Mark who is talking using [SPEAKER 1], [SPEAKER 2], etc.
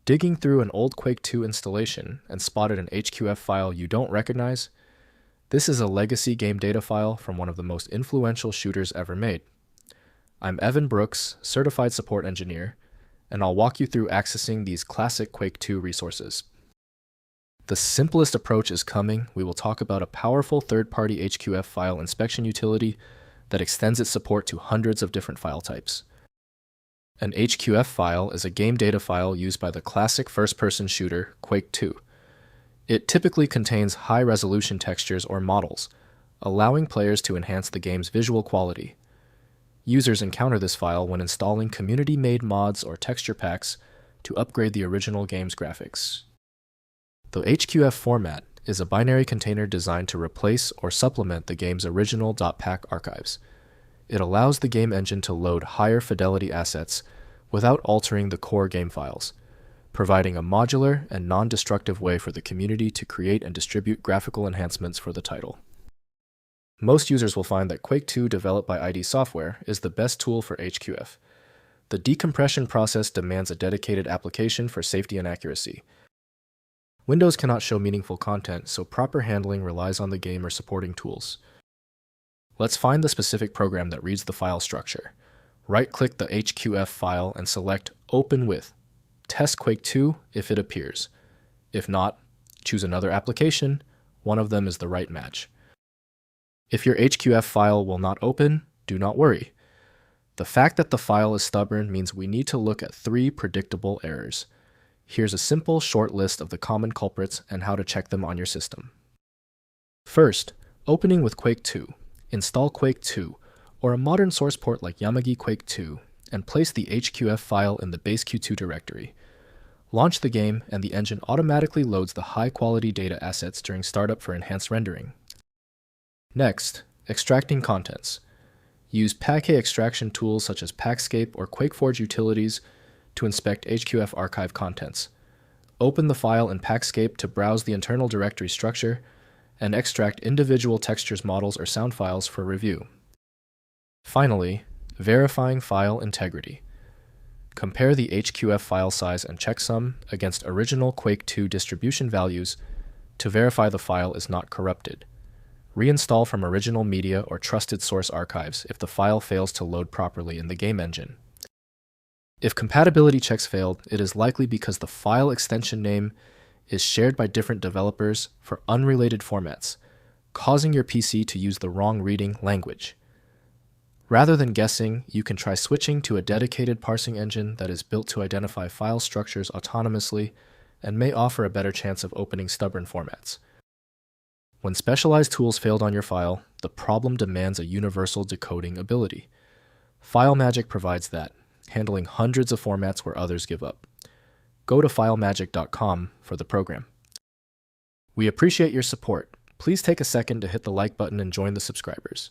[SPEAKER 1] Digging through an old Quake II installation and spotted an HQF file you don't recognize? This is a legacy game data file from one of the most influential shooters ever made. I'm Evan Brooks, Certified Support Engineer, and I'll walk you through accessing these classic Quake II resources. The simplest approach is coming. We will talk about a powerful third-party HQF file inspection utility that extends its support to hundreds of different file types. An HQF file is a game data file used by the classic first-person shooter Quake II. It typically contains high-resolution textures or models, allowing players to enhance the game's visual quality. Users encounter this file when installing community-made mods or texture packs to upgrade the original game's graphics. The HQF format is a binary container designed to replace or supplement the game's original .pack archives. It allows the game engine to load higher fidelity assets without altering the core game files, providing a modular and non-destructive way for the community to create and distribute graphical enhancements for the title. Most users will find that Quake II, developed by ID Software, is the best tool for HQF. The decompression process demands a dedicated application for safety and accuracy. Windows cannot show meaningful content, so proper handling relies on the game or supporting tools. Let's find the specific program that reads the file structure. Right-click the HQF file and select Open with. Test Quake II if it appears. If not, choose another application. One of them is the right match. If your HQF file will not open, do not worry. The fact that the file is stubborn means we need to look at 3 predictable errors. Here's a simple, short list of the common culprits and how to check them on your system. First, opening with Quake II. Install Quake II, or a modern source port like Yamagi Quake II, and place the HQF file in the base Q2 directory. Launch the game, and the engine automatically loads the high-quality data assets during startup for enhanced rendering. Next, extracting contents. Use Packay extraction tools such as Packscape or QuakeForge utilities to inspect HQF archive contents. Open the file in Packscape to browse the internal directory structure and extract individual textures, models, or sound files for review. Finally, verifying file integrity. Compare the HQF file size and checksum against original Quake II distribution values to verify the file is not corrupted. Reinstall from original media or trusted source archives if the file fails to load properly in the game engine. If compatibility checks failed, it is likely because the file extension name is shared by different developers for unrelated formats, causing your PC to use the wrong reading language. Rather than guessing, you can try switching to a dedicated parsing engine that is built to identify file structures autonomously and may offer a better chance of opening stubborn formats. When specialized tools failed on your file, the problem demands a universal decoding ability. FileMagick provides that, handling hundreds of formats where others give up. Go to filemagick.com for the program. We appreciate your support. Please take a second to hit the like button and join the subscribers.